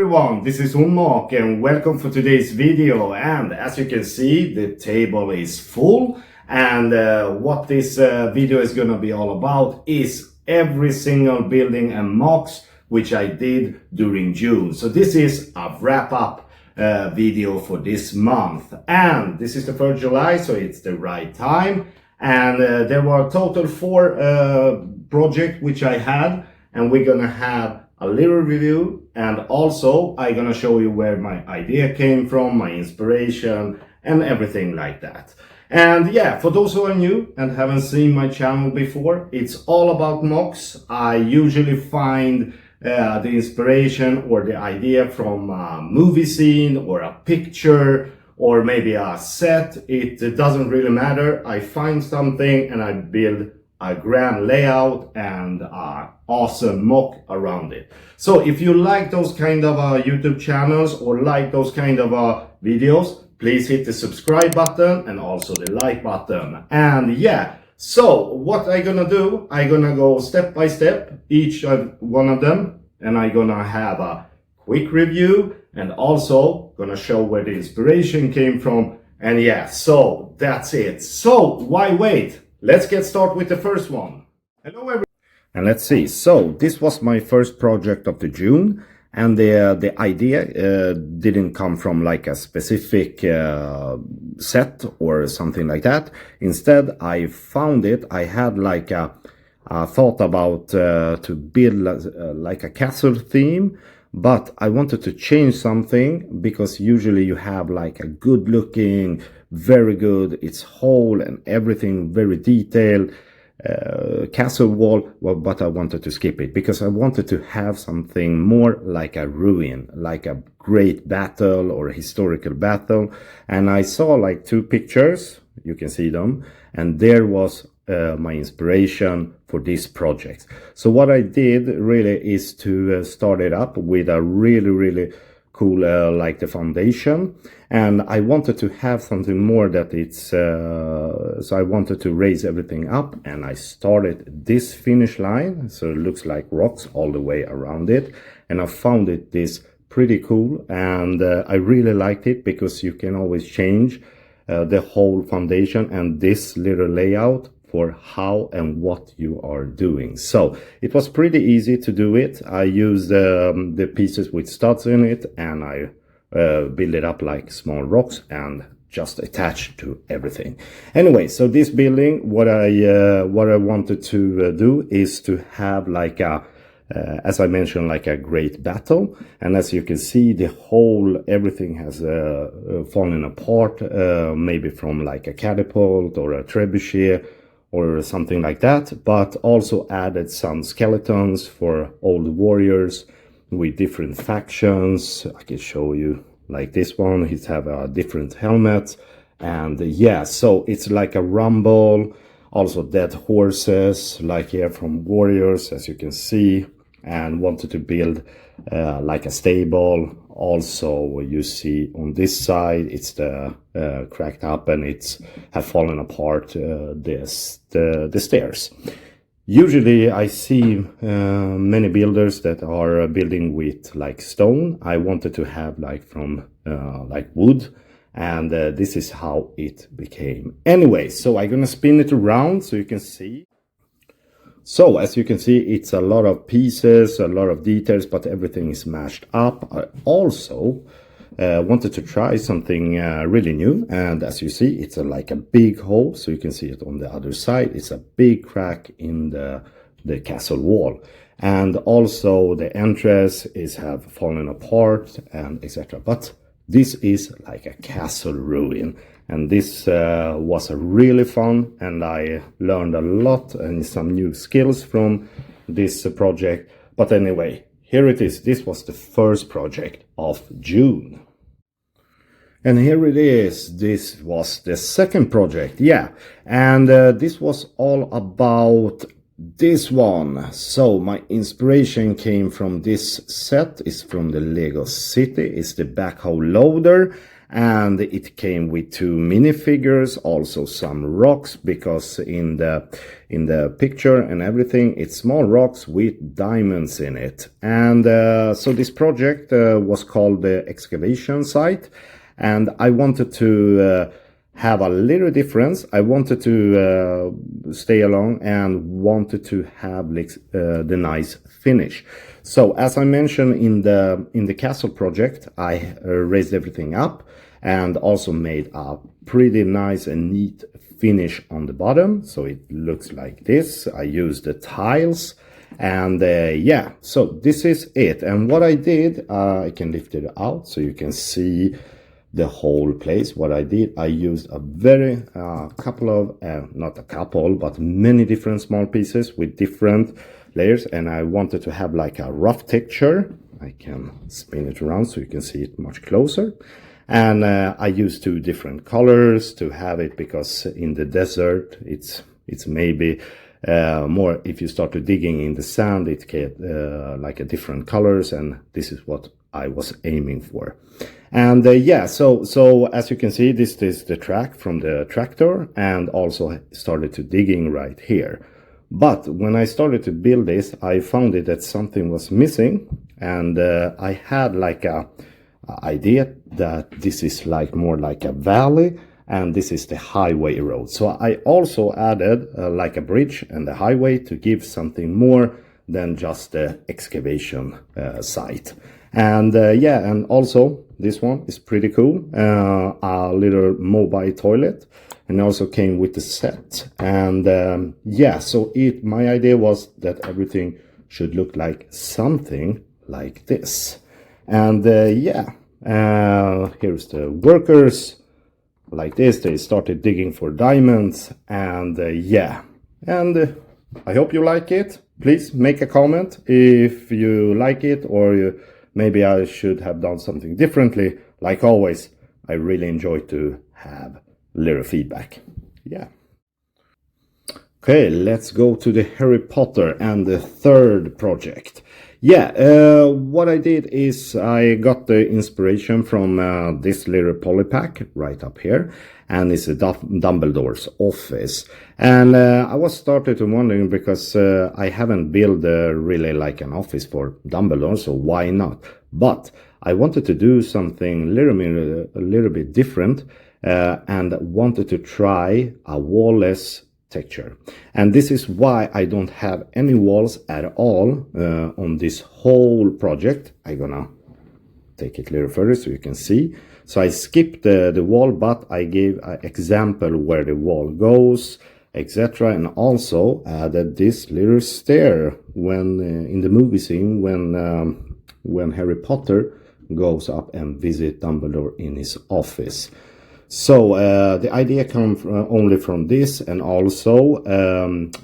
everyone, this is HunMoc and welcome for today's video. And as you can see, the table is full, and what this video is gonna be all about is every single building and mocks which I did during June. So this is a wrap-up video for this month, and this is the 1st July, so it's the right time. And there were a total 4 projects which I had, and we're gonna have a little review, and also I'm gonna show you where my idea came from, my inspiration, and everything like that. And yeah, for those who are new and haven't seen my channel before, it's all about mocks. I usually find the inspiration or the idea from a movie scene or a picture or maybe a set. It doesn't really matter. I find something and I build a grand layout and an awesome mock around it. So if you like those kind of YouTube channels or like those kind of videos, please hit the subscribe button and also the like button. And yeah, so what I'm gonna do, I'm gonna go step by step, each one of them, and I'm gonna have a quick review and also gonna show where the inspiration came from. And yeah, so that's it. So why wait? Let's get started with the first one. Hello everyone. And let's see. So this was my first project of the June, and the idea didn't come from like a specific set or something like that. Instead, I found it. I had like a thought about to build like a castle theme, but I wanted to change something because usually you have like a good looking, very good, it's whole and everything very detailed castle wall. Well, but I wanted to skip it because I wanted to have something more like a ruin, like a great battle or a historical battle. And I saw like 2 pictures, you can see them, and there was my inspiration for this project. So what I did really is to start it up with a really cool like the foundation, and I wanted to have something more that it's so I wanted to raise everything up, and I started this finish line, so it looks like rocks all the way around it, and I found it this pretty cool, and I really liked it because you can always change the whole foundation and this little layout for how and what you are doing. So it was pretty easy to do it. I used the pieces with studs in it, and I build it up like small rocks and just attach to everything. Anyway, so this building, what I wanted to do is to have like a as I mentioned, like a great battle. And as you can see, the whole everything has fallen apart, maybe from like a catapult or a trebuchet or something like that, but also added some skeletons for old warriors with different factions. I can show you like this one. He's have a different helmet, and yeah, so it's like a rumble, also dead horses like here from warriors, as you can see, and wanted to build like a stable. Also you see on this side it's the cracked up and it's have fallen apart the stairs. Usually I see many builders that are building with like stone. I wanted to have like from like wood, and this is how it became. Anyway, so I'm gonna spin it around so you can see. So as you can see, it's a lot of pieces, a lot of details, but everything is mashed up. I also wanted to try something really new, and as you see, it's like a big hole, so you can see it on the other side. It's a big crack in the castle wall, and also the entrance is have fallen apart and etc. But this is like a castle ruin, and this was a really fun, and I learned a lot and some new skills from this project. But anyway, here it is. This was the first project of June. And here it is. This was the second project, yeah. And this was all about this one. So my inspiration came from this set. It's from the Lego City. It's the backhoe loader. and it came with 2 minifigures, also some rocks, because in the picture and everything it's small rocks with diamonds in it. And so this project was called the excavation site, and I wanted to have a little difference. I wanted to stay along and wanted to have the nice finish. So as I mentioned in the castle project, I raised everything up and also made a pretty nice and neat finish on the bottom, so it looks like this. I used the tiles, and yeah, so this is it. And what I did, I can lift it out so you can see the whole place. What I did, I used a very couple of not a couple but many different small pieces with different layers, and I wanted to have like a rough texture. I can spin it around so you can see it much closer. And I used 2 different colors to have it, because in the desert it's maybe more, if you start to digging in the sand, it get like a different colors, and this is what I was aiming for. And yeah, so as you can see, this is the track from the tractor, and also started to digging right here. But when I started to build this, I found it that something was missing, and I had like a idea that this is like more like a valley, and this is the highway road. So I also added like a bridge and a highway to give something more than just the excavation site. And yeah, and also this one is pretty cool, a little mobile toilet, and also came with the set. And yeah, so my idea was that everything should look like something like this. And yeah, here's the workers like this. They started digging for diamonds, and yeah, and I hope you like it. Please make a comment if you like it, or maybe I should have done something differently. Like always, I really enjoy to have little feedback. Yeah. Okay, let's go to the Harry Potter and the third project. Yeah, what I did is I got the inspiration from this little polypack right up here, and it's a Dumbledore's office. And I was started to wondering, because I haven't built really like an office for Dumbledore, so why not? But I wanted to do something a little bit different, and wanted to try a wall-less texture. And this is why I don't have any walls at all on this whole project. I'm gonna take it a little further so you can see. So I skipped the wall, but I gave an example where the wall goes, etc. And also added this little stair when in the movie scene when Harry Potter goes up and visit Dumbledore in his office. So the idea comes only from this, and also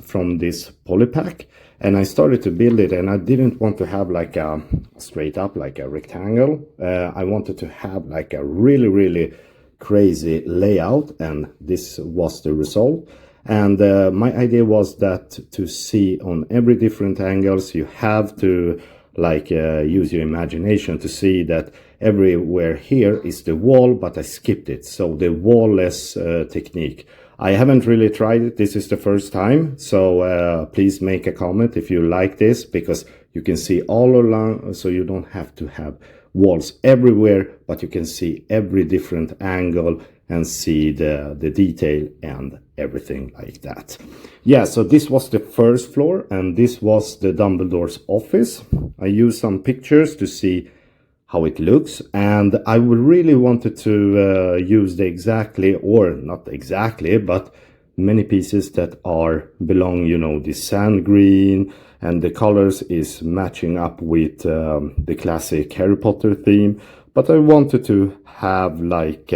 from this polypack. And I started to build it, and I didn't want to have like a straight up like a rectangle. I wanted to have like a really crazy layout, and this was the result. And my idea was that to see on every different angles, you have to like use your imagination to see that everywhere here is the wall, but I skipped it. So the wall-less technique. I haven't really tried it. This is the first time. So please make a comment if you like this, because you can see all along, so you don't have to have walls everywhere, but you can see every different angle and see the detail and everything like that. Yeah, so this was the first floor, and this was the Dumbledore's office. I used some pictures to see how it looks, and I really wanted to use the exactly, or not exactly, but many pieces that are belong, you know, the sand green, and the colors is matching up with the classic Harry Potter theme. But I wanted to have like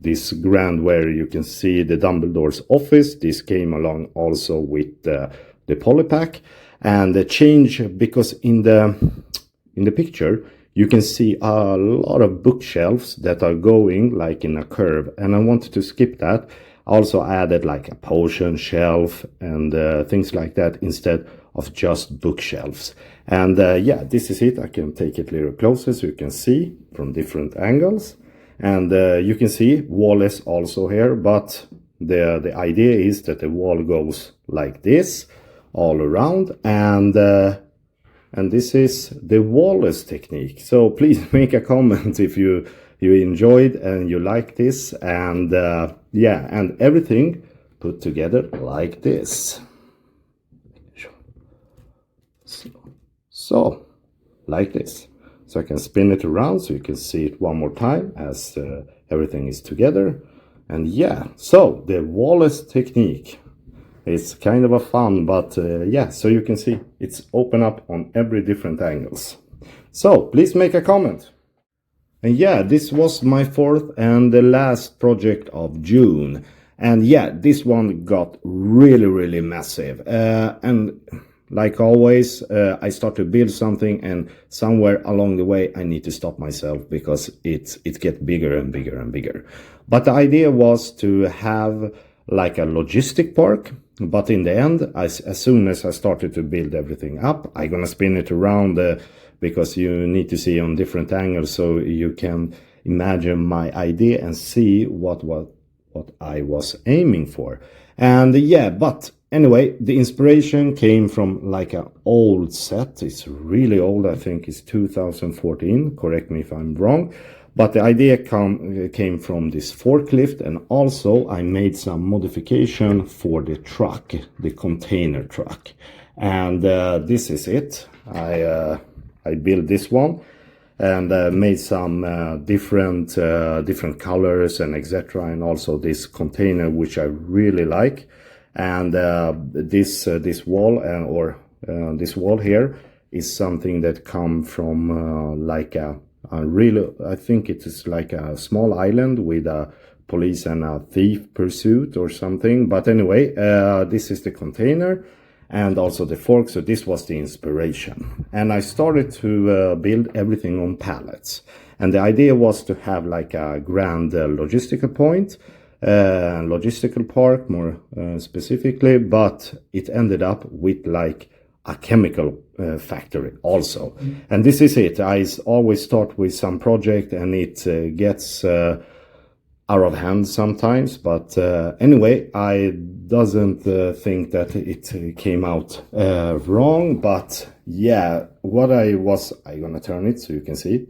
this grand where you can see the Dumbledore's office. This came along also with the polypack, and the change, because in the picture you can see a lot of bookshelves that are going like in a curve, and I wanted to skip that. I also added like a potion shelf and things like that instead of just bookshelves. And yeah, this is it. I can take it a little closer so you can see from different angles. And you can see wall is also here, but the idea is that the wall goes like this all around, and this is the wall-less technique. So please make a comment if you enjoyed and you like this, and yeah, and everything put together like this. So like this. So I can spin it around so you can see it one more time as everything is together. And yeah, so the wall-less technique is kind of a fun, but yeah, so you can see it's open up on every different angles. So please make a comment. And yeah, this was my fourth and the last project of June. And yeah, this one got really massive. And like always, I start to build something, and somewhere along the way I need to stop myself because it gets bigger and bigger and bigger. But the idea was to have like a logistic park, but in the end, as soon as I started to build everything up, I'm gonna spin it around because you need to see on different angles so you can imagine my idea and see what I was aiming for. And yeah, but anyway, the inspiration came from like an old set. It's really old. I think it's 2014. Correct me if I'm wrong. But the idea came from this forklift, and also I made some modification for the truck, the container truck. And this is it. I built this one and made some different colors and etc. And also this container, which I really like. And this wall this wall here is something that come from like a really, I think it is like a small island with a police and a thief pursuit or something. But anyway, this is the container and also the fork. So this was the inspiration. And I started to build everything on pallets. And the idea was to have like a grand logistical point, logistical park more specifically, but it ended up with like a chemical factory also. And this is it. I always start with some project and it gets out of hand sometimes, but anyway, I doesn't think that it came out wrong. But yeah, I'm gonna turn it so you can see.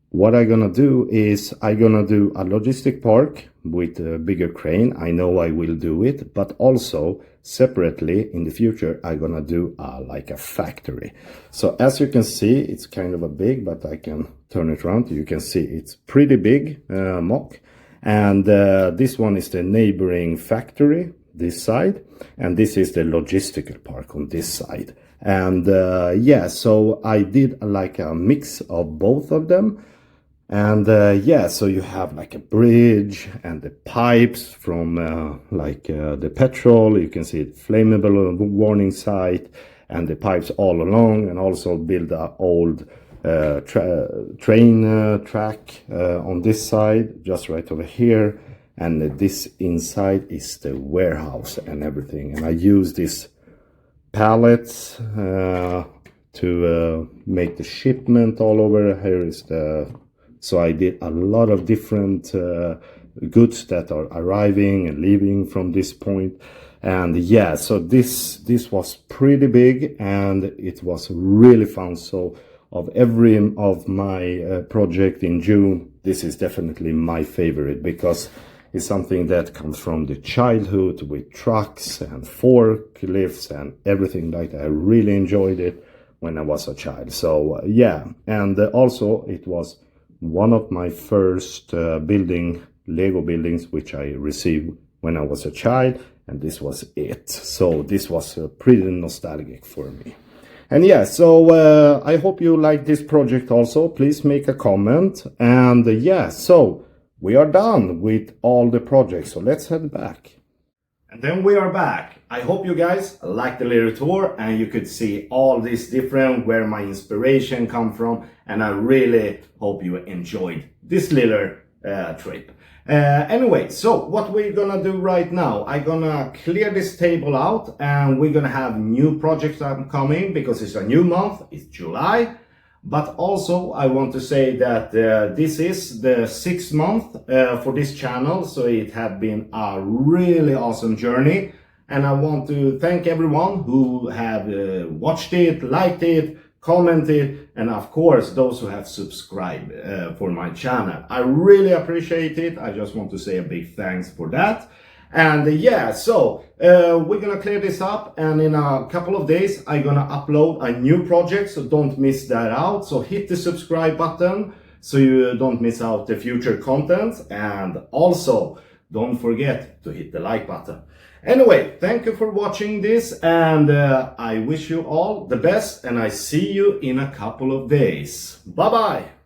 What I'm gonna do is I'm gonna do a logistic park with a bigger crane. I know I will do it, but also separately in the future I'm gonna do like a factory. So as you can see, it's kind of a big, but I can turn it around. You can see it's pretty big mock. And this one is the neighboring factory, this side, and this is the logistical park on this side. And yeah, so I did like a mix of both of them. And yeah, so you have like a bridge and the pipes from like the petrol. You can see it flammable warning sight and the pipes all along, and also build a old train track on this side, just right over here. And this inside is the warehouse and everything. And I use this pallets to make the shipment all over. Here is so I did a lot of different goods that are arriving and leaving from this point. And yeah, so this was pretty big and it was really fun. So of every of my project in June, this is definitely my favorite because it's something that comes from the childhood with trucks and forklifts and everything like that. I really enjoyed it when I was a child. So yeah, and also it was one of my first Lego buildings, which I received when I was a child, and this was it. So this was pretty nostalgic for me. And yeah, so I hope you like this project also. Please make a comment. And yeah, so we are done with all the projects. So let's head back. And then we are back. I hope you guys liked the little tour and you could see all this different, where my inspiration come from. And I really hope you enjoyed this little trip. Anyway, so what we're gonna do right now, I'm gonna clear this table out and we're gonna have new projects that are coming because it's a new month, it's July. But also I want to say that this is the 6th month for this channel, so it has been a really awesome journey. And I want to thank everyone who have watched it, liked it, commented, and of course those who have subscribed for my channel. I really appreciate it. I just want to say a big thanks for that. And yeah, so we're gonna clear this up, and in a couple of days I'm gonna upload a new project, so don't miss that out. So hit the subscribe button so you don't miss out the future content, and also don't forget to hit the like button. Anyway, thank you for watching this, and I wish you all the best, and I see you in a couple of days. Bye bye.